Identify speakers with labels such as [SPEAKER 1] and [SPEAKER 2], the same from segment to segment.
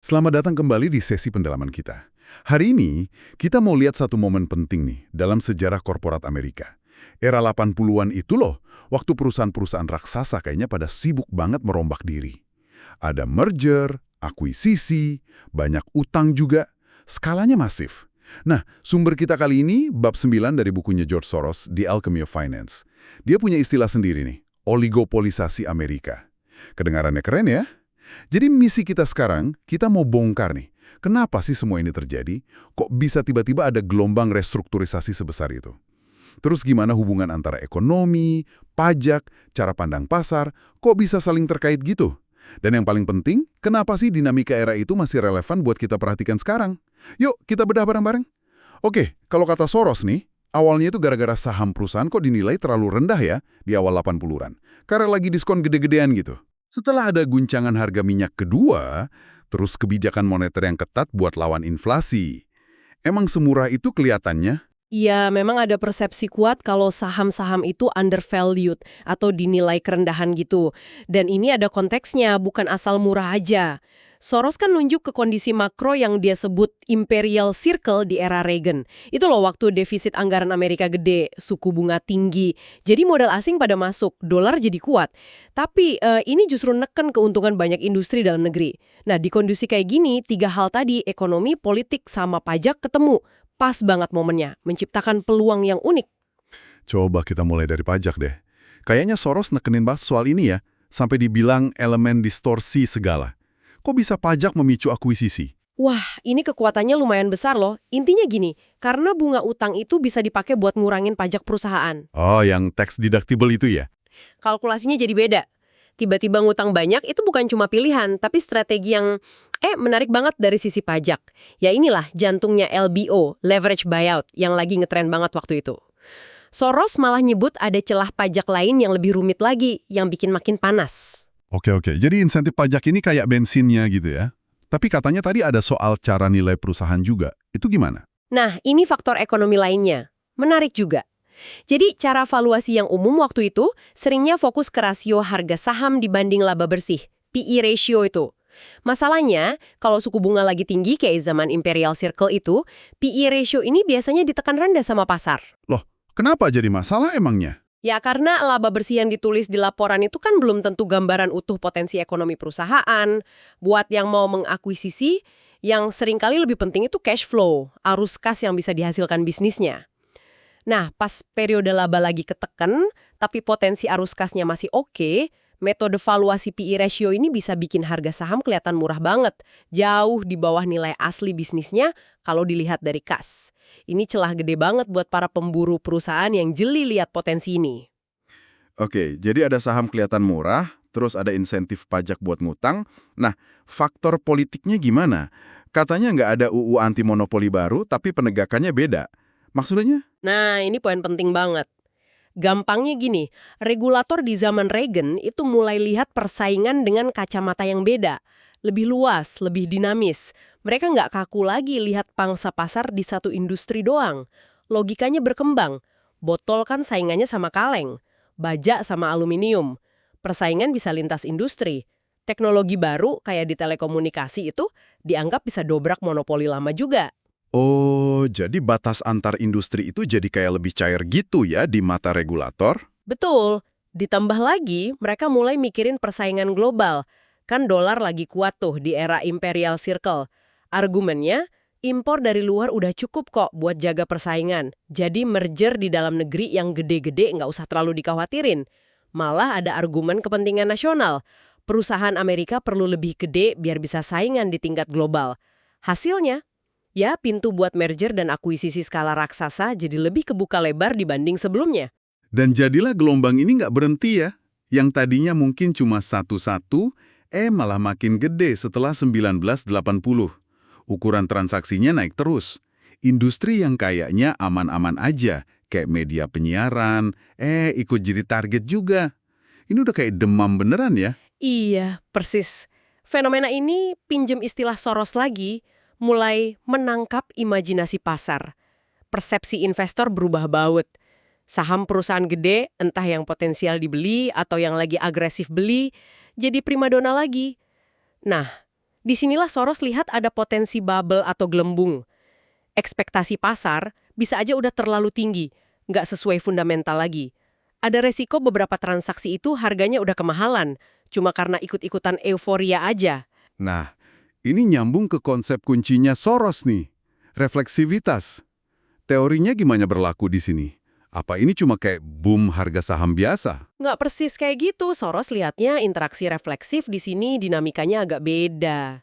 [SPEAKER 1] Selamat datang kembali di sesi pendalaman kita. Hari ini, kita mau lihat satu momen penting nih dalam sejarah korporat Amerika. Era 80-an itu loh, waktu perusahaan-perusahaan raksasa kayaknya pada sibuk banget merombak diri. Ada merger, akuisisi, banyak utang juga, skalanya masif. Nah, sumber kita kali ini bab 9 dari bukunya George Soros, The Alchemy of Finance. Dia punya istilah sendiri nih, oligopolisasi Amerika. Kedengarannya keren ya? Jadi misi kita sekarang, kita mau bongkar nih. Kenapa sih semua ini terjadi? Kok bisa tiba-tiba ada gelombang restrukturisasi sebesar itu? Terus gimana hubungan antara ekonomi, pajak, cara pandang pasar, kok bisa saling terkait gitu? Dan yang paling penting, kenapa sih dinamika era itu masih relevan buat kita perhatikan sekarang? Yuk, kita bedah bareng-bareng. Oke, kalau kata Soros nih, awalnya itu gara-gara saham perusahaan kok dinilai terlalu rendah ya di awal 80-an. Karena lagi diskon gede-gedean gitu. Setelah ada guncangan harga minyak kedua, terus kebijakan moneter yang ketat buat lawan inflasi. Emang semurah itu kelihatannya?
[SPEAKER 2] Iya, memang ada persepsi kuat kalau saham-saham itu undervalued atau dinilai kerendahan gitu. Dan ini ada konteksnya, bukan asal murah aja. Soros kan nunjuk ke kondisi makro yang dia sebut imperial circle di era Reagan. Itu loh waktu defisit anggaran Amerika gede, suku bunga tinggi. Jadi modal asing pada masuk, dolar jadi kuat. Tapi ini justru neken keuntungan banyak industri dalam negeri. Nah, di kondisi kayak gini, tiga hal tadi, ekonomi, politik, sama pajak ketemu. Pas banget momennya, menciptakan peluang yang unik.
[SPEAKER 1] Coba kita mulai dari pajak deh. Kayaknya Soros nekenin banget soal ini ya, sampai dibilang elemen distorsi segala. Kok bisa pajak memicu akuisisi?
[SPEAKER 2] Wah, ini kekuatannya lumayan besar loh. Intinya gini, karena bunga utang itu bisa dipakai buat ngurangin pajak perusahaan.
[SPEAKER 1] Oh, yang tax deductible itu ya?
[SPEAKER 2] Kalkulasinya jadi beda. Tiba-tiba ngutang banyak itu bukan cuma pilihan, tapi strategi yang menarik banget dari sisi pajak. Ya inilah jantungnya LBO, leverage buyout, yang lagi ngetren banget waktu itu. Soros malah nyebut ada celah pajak lain yang lebih rumit lagi, yang bikin makin panas.
[SPEAKER 1] Oke. Jadi insentif pajak ini kayak bensinnya gitu ya? Tapi katanya tadi ada soal cara nilai perusahaan juga. Itu gimana?
[SPEAKER 2] Nah, ini faktor ekonomi lainnya. Menarik juga. Jadi, cara valuasi yang umum waktu itu seringnya fokus ke rasio harga saham dibanding laba bersih, PE ratio itu. Masalahnya, kalau suku bunga lagi tinggi kayak zaman Imperial Circle itu, PE ratio ini biasanya ditekan rendah sama pasar.
[SPEAKER 1] Loh, kenapa jadi masalah emangnya?
[SPEAKER 2] Ya karena laba bersih yang ditulis di laporan itu kan belum tentu gambaran utuh potensi ekonomi perusahaan. Buat yang mau mengakuisisi, yang seringkali lebih penting itu cash flow, arus kas yang bisa dihasilkan bisnisnya. Nah, pas periode laba lagi keteken, tapi potensi arus kasnya masih oke, metode valuasi PE ratio ini bisa bikin harga saham kelihatan murah banget, jauh di bawah nilai asli bisnisnya kalau dilihat dari kas. Ini celah gede banget buat para pemburu perusahaan yang jeli lihat potensi ini.
[SPEAKER 1] Oke, jadi ada saham kelihatan murah, terus ada insentif pajak buat ngutang. Nah, faktor politiknya gimana? Katanya nggak ada UU anti monopoli baru, tapi penegakannya beda. Maksudnya?
[SPEAKER 2] Nah, ini poin penting banget. Gampangnya gini, regulator di zaman Reagan itu mulai lihat persaingan dengan kacamata yang beda. Lebih luas, lebih dinamis. Mereka nggak kaku lagi lihat pangsa pasar di satu industri doang. Logikanya berkembang. Botol kan saingannya sama kaleng. Baja sama aluminium. Persaingan bisa lintas industri. Teknologi baru kayak di telekomunikasi itu dianggap bisa dobrak monopoli lama juga.
[SPEAKER 1] Oh, jadi batas antar industri itu jadi kayak lebih cair gitu ya di mata regulator?
[SPEAKER 2] Betul. Ditambah lagi, mereka mulai mikirin persaingan global. Kan dolar lagi kuat tuh di era Imperial Circle. Argumennya, impor dari luar udah cukup kok buat jaga persaingan. Jadi merger di dalam negeri yang gede-gede nggak usah terlalu dikhawatirin. Malah ada argumen kepentingan nasional. Perusahaan Amerika perlu lebih gede biar bisa saingan di tingkat global. Hasilnya, ya pintu buat merger dan akuisisi skala raksasa jadi lebih kebuka lebar dibanding sebelumnya.
[SPEAKER 1] Dan jadilah gelombang ini nggak berhenti ya. Yang tadinya mungkin cuma satu-satu, malah makin gede setelah 1980. Ukuran transaksinya naik terus. Industri yang kayaknya aman-aman aja, kayak media penyiaran, ikut jadi target juga. Ini udah kayak demam beneran ya.
[SPEAKER 2] Iya, persis. Fenomena ini pinjem istilah Soros lagi, mulai menangkap imajinasi pasar. Persepsi investor berubah baut. Saham perusahaan gede, entah yang potensial dibeli atau yang lagi agresif beli, jadi primadona lagi. Nah, Disinilah Soros lihat ada potensi bubble atau gelembung. Ekspektasi pasar bisa aja udah terlalu tinggi, nggak sesuai fundamental lagi. Ada resiko beberapa transaksi itu harganya udah kemahalan, cuma karena ikut-ikutan euforia aja.
[SPEAKER 1] Nah, ini nyambung ke konsep kuncinya Soros nih, refleksivitas. Teorinya gimana berlaku di sini? Apa ini cuma kayak boom harga saham biasa?
[SPEAKER 2] Nggak persis kayak gitu, Soros lihatnya interaksi refleksif di sini dinamikanya agak beda.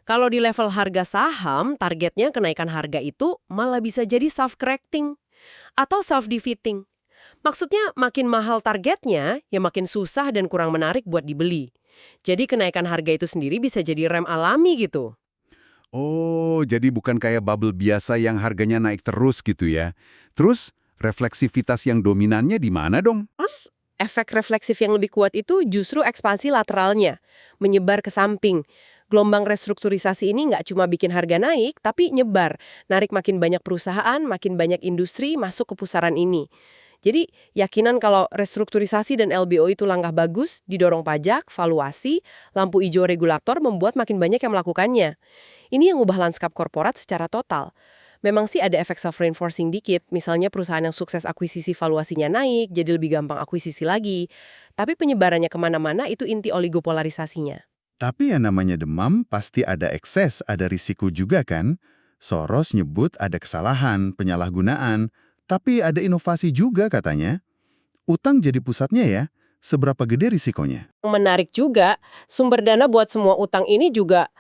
[SPEAKER 2] Kalau di level harga saham, targetnya kenaikan harga itu malah bisa jadi self-correcting atau self-defeating. Maksudnya makin mahal targetnya, ya makin susah dan kurang menarik buat dibeli. Jadi kenaikan harga itu sendiri bisa jadi rem alami gitu.
[SPEAKER 1] Oh, jadi bukan kayak bubble biasa yang harganya naik terus gitu ya. Terus, refleksivitas yang dominannya di mana dong?
[SPEAKER 2] Terus, efek refleksif yang lebih kuat itu justru ekspansi lateralnya, menyebar ke samping. Gelombang restrukturisasi ini nggak cuma bikin harga naik, tapi nyebar, narik makin banyak perusahaan, makin banyak industri masuk ke pusaran ini. Jadi, yakinan kalau restrukturisasi dan LBO itu langkah bagus, didorong pajak, valuasi, lampu hijau regulator membuat makin banyak yang melakukannya. Ini yang ubah lanskap korporat secara total. Memang sih ada efek self-reinforcing dikit, misalnya perusahaan yang sukses akuisisi valuasinya naik, jadi lebih gampang akuisisi lagi. Tapi penyebarannya kemana-mana itu inti oligopolarisasinya.
[SPEAKER 3] Tapi yang namanya demam pasti ada ekses, ada risiko juga kan? Soros nyebut ada kesalahan, penyalahgunaan, tapi ada inovasi juga katanya. Utang jadi pusatnya ya, seberapa gede risikonya?
[SPEAKER 2] Menarik juga, sumber dana buat semua utang ini juga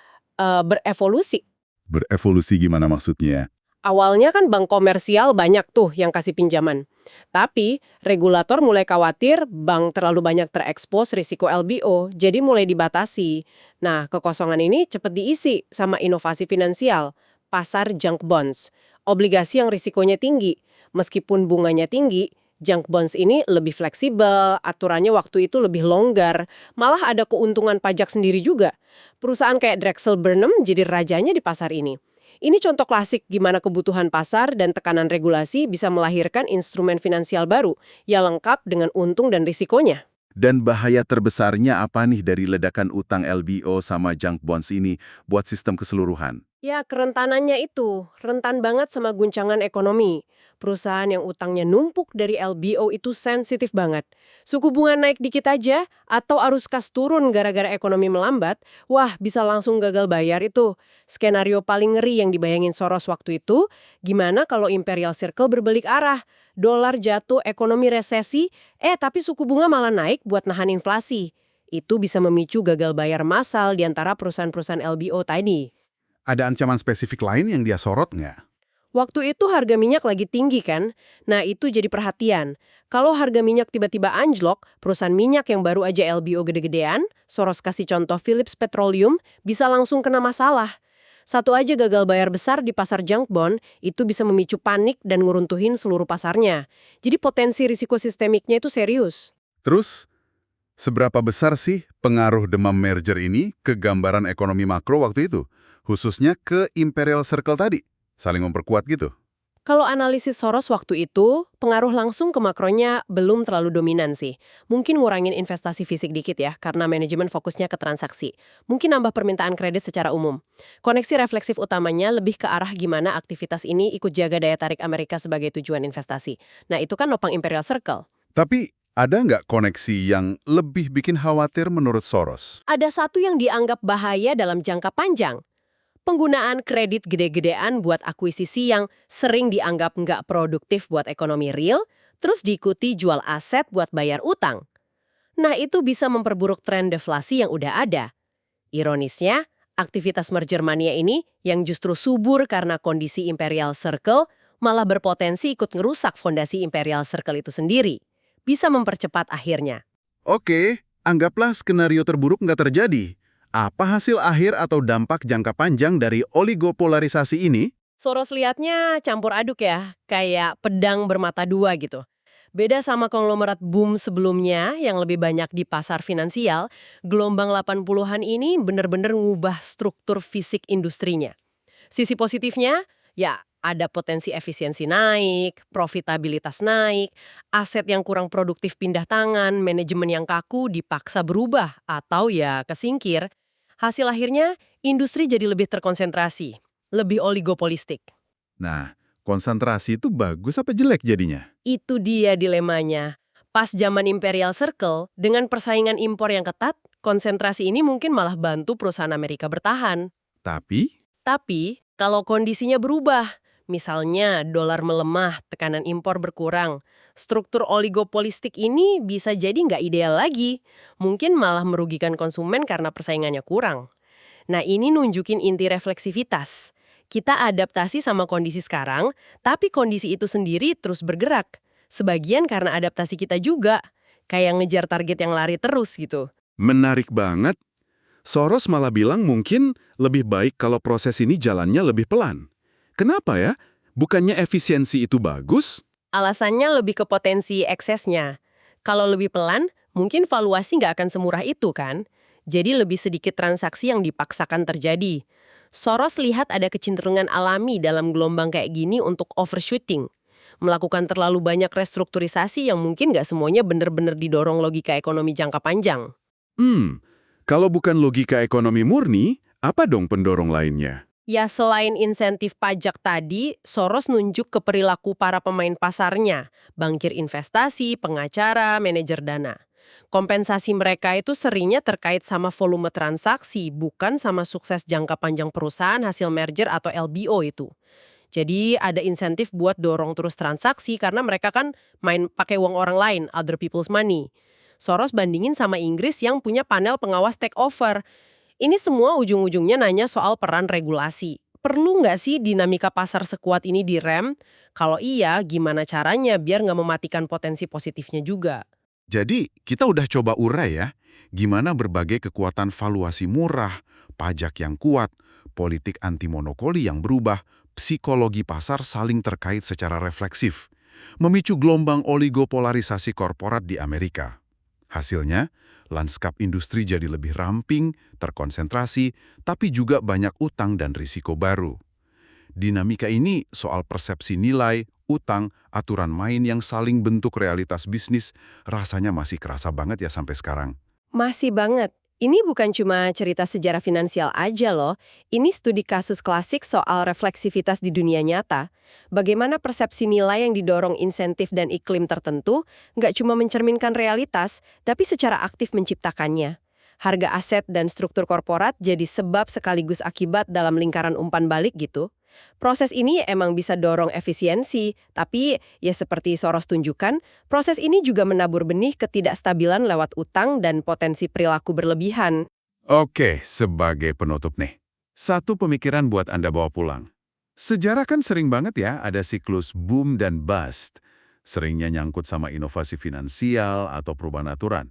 [SPEAKER 2] berevolusi.
[SPEAKER 1] Berevolusi gimana maksudnya?
[SPEAKER 2] Awalnya kan bank komersial banyak tuh yang kasih pinjaman. Tapi regulator mulai khawatir bank terlalu banyak terekspos risiko LBO, jadi mulai dibatasi. Nah, kekosongan ini cepat diisi sama inovasi finansial, pasar junk bonds, obligasi yang risikonya tinggi. Meskipun bunganya tinggi, junk bonds ini lebih fleksibel, aturannya waktu itu lebih longgar, malah ada keuntungan pajak sendiri juga. Perusahaan kayak Drexel Burnham jadi rajanya di pasar ini. Ini contoh klasik gimana kebutuhan pasar dan tekanan regulasi bisa melahirkan instrumen finansial baru yang lengkap dengan untung dan risikonya.
[SPEAKER 3] Dan bahaya terbesarnya apa nih dari ledakan utang LBO sama junk bonds ini buat sistem keseluruhan?
[SPEAKER 2] Ya, kerentanannya itu, rentan banget sama guncangan ekonomi. Perusahaan yang utangnya numpuk dari LBO itu sensitif banget. Suku bunga naik dikit aja, atau arus kas turun gara-gara ekonomi melambat, wah bisa langsung gagal bayar itu. Skenario paling ngeri yang dibayangin Soros waktu itu, gimana kalau Imperial Circle berbalik arah? Dolar jatuh, ekonomi resesi, tapi suku bunga malah naik buat nahan inflasi. Itu bisa memicu gagal bayar massal di antara perusahaan-perusahaan LBO tadi.
[SPEAKER 1] Ada ancaman spesifik lain yang dia sorot nggak?
[SPEAKER 2] Waktu itu harga minyak lagi tinggi kan? Nah itu jadi perhatian. Kalau harga minyak tiba-tiba anjlok, perusahaan minyak yang baru aja LBO gede-gedean, Soros kasih contoh Phillips Petroleum, bisa langsung kena masalah. Satu aja gagal bayar besar di pasar junk bond, itu bisa memicu panik dan nguruntuhin seluruh pasarnya. Jadi potensi risiko sistemiknya itu serius.
[SPEAKER 1] Terus, seberapa besar sih pengaruh demam merger ini ke gambaran ekonomi makro waktu itu? Khususnya ke Imperial Circle tadi, saling memperkuat gitu.
[SPEAKER 2] Kalau analisis Soros waktu itu, pengaruh langsung ke makronya belum terlalu dominan sih. Mungkin ngurangin investasi fisik dikit ya, karena manajemen fokusnya ke transaksi. Mungkin nambah permintaan kredit secara umum. Koneksi refleksif utamanya lebih ke arah gimana aktivitas ini ikut jaga daya tarik Amerika sebagai tujuan investasi. Nah itu kan nopang Imperial Circle.
[SPEAKER 1] Tapi, ada nggak koneksi yang lebih bikin khawatir menurut Soros?
[SPEAKER 2] Ada satu yang dianggap bahaya dalam jangka panjang. Penggunaan kredit gede-gedean buat akuisisi yang sering dianggap nggak produktif buat ekonomi real, terus diikuti jual aset buat bayar utang. Nah, itu bisa memperburuk tren deflasi yang udah ada. Ironisnya, aktivitas merger mania ini yang justru subur karena kondisi Imperial Circle malah berpotensi ikut ngerusak fondasi Imperial Circle itu sendiri. Bisa mempercepat akhirnya.
[SPEAKER 1] Oke, anggaplah skenario terburuk nggak terjadi. Apa hasil akhir atau dampak jangka panjang dari oligopolarisasi ini?
[SPEAKER 2] Soros lihatnya campur aduk ya, kayak pedang bermata dua gitu. Beda sama konglomerat boom sebelumnya yang lebih banyak di pasar finansial, gelombang 80-an ini bener-bener ngubah struktur fisik industrinya. Sisi positifnya, ya ada potensi efisiensi naik, profitabilitas naik, aset yang kurang produktif pindah tangan, manajemen yang kaku dipaksa berubah atau ya kesingkir. Hasil akhirnya, Industri jadi lebih terkonsentrasi, lebih oligopolistik.
[SPEAKER 1] Nah, konsentrasi itu bagus apa jelek jadinya?
[SPEAKER 2] Itu dia dilemanya. Pas zaman Imperial Circle, dengan persaingan impor yang ketat, konsentrasi ini mungkin malah bantu perusahaan Amerika bertahan.
[SPEAKER 1] Tapi,
[SPEAKER 2] Tapi, kalau kondisinya berubah, misalnya dolar melemah, tekanan impor berkurang, struktur oligopolistik ini bisa jadi nggak ideal lagi. Mungkin malah merugikan konsumen karena persaingannya kurang. Nah, ini nunjukin inti refleksivitas. Kita adaptasi sama kondisi sekarang, tapi kondisi itu sendiri terus bergerak. Sebagian karena adaptasi kita juga, kayak ngejar target yang lari terus gitu.
[SPEAKER 1] menarik banget. Soros malah bilang mungkin lebih baik kalau proses ini jalannya lebih pelan. Kenapa ya? Bukannya efisiensi itu bagus?
[SPEAKER 2] Alasannya lebih ke potensi eksesnya. Kalau lebih pelan, mungkin valuasi nggak akan semurah itu kan? Jadi lebih sedikit transaksi yang dipaksakan terjadi. Soros lihat ada kecenderungan alami dalam gelombang kayak gini untuk overshooting. Melakukan terlalu banyak restrukturisasi yang mungkin nggak semuanya benar-benar didorong logika ekonomi jangka panjang.
[SPEAKER 1] Kalau bukan logika ekonomi murni, apa dong pendorong lainnya?
[SPEAKER 2] Ya selain insentif pajak tadi, Soros nunjuk ke perilaku para pemain pasarnya, bankir investasi, pengacara, manajer dana. Kompensasi mereka itu seringnya terkait sama volume transaksi, bukan sama sukses jangka panjang perusahaan hasil merger atau LBO itu. Jadi ada insentif buat dorong terus transaksi karena mereka kan main pakai uang orang lain, other people's money. Soros bandingin sama Inggris yang punya panel pengawas takeover. Ini semua ujung-ujungnya nanya soal peran regulasi. Perlu nggak sih dinamika pasar sekuat ini direm? Kalau iya, gimana caranya biar nggak mematikan potensi positifnya juga?
[SPEAKER 1] Jadi, kita udah coba urai ya, gimana berbagai kekuatan valuasi murah, pajak yang kuat, politik anti monopoli yang berubah, psikologi pasar saling terkait secara refleksif, memicu gelombang oligopolarisasi korporat di Amerika. Hasilnya, lanskap industri jadi lebih ramping, terkonsentrasi, tapi juga banyak utang dan risiko baru. Dinamika ini soal persepsi nilai, utang, aturan main yang saling bentuk realitas bisnis rasanya masih kerasa banget ya sampai sekarang.
[SPEAKER 2] Masih banget. Ini bukan cuma cerita sejarah finansial aja loh. Ini studi kasus klasik soal refleksivitas di dunia nyata. Bagaimana persepsi nilai yang didorong insentif dan iklim tertentu nggak cuma mencerminkan realitas, tapi secara aktif menciptakannya. Harga aset dan struktur korporat jadi sebab sekaligus akibat dalam lingkaran umpan balik gitu. Proses ini emang bisa dorong efisiensi, tapi ya seperti Soros tunjukkan, proses ini juga menabur benih ketidakstabilan lewat utang dan potensi perilaku berlebihan.
[SPEAKER 1] Oke, sebagai penutup nih. Satu pemikiran buat Anda bawa pulang. Sejarah kan sering banget ya ada siklus boom dan bust. Seringnya nyangkut sama inovasi finansial atau perubahan aturan.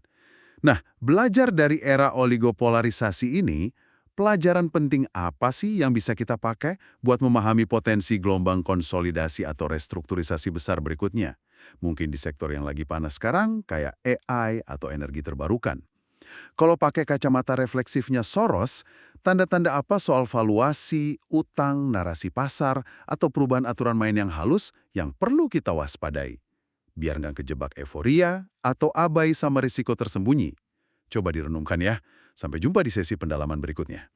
[SPEAKER 1] Nah, belajar dari era oligopolarisasi ini, pelajaran penting apa sih yang bisa kita pakai buat memahami potensi gelombang konsolidasi atau restrukturisasi besar berikutnya? Mungkin di sektor yang lagi panas sekarang, kayak AI atau energi terbarukan. Kalau pakai kacamata refleksifnya Soros, tanda-tanda apa soal valuasi, utang, narasi pasar, atau perubahan aturan main yang halus yang perlu kita waspadai? Biar nggak kejebak euforia atau abai sama risiko tersembunyi. Coba direnungkan ya. Sampai jumpa di sesi pendalaman berikutnya.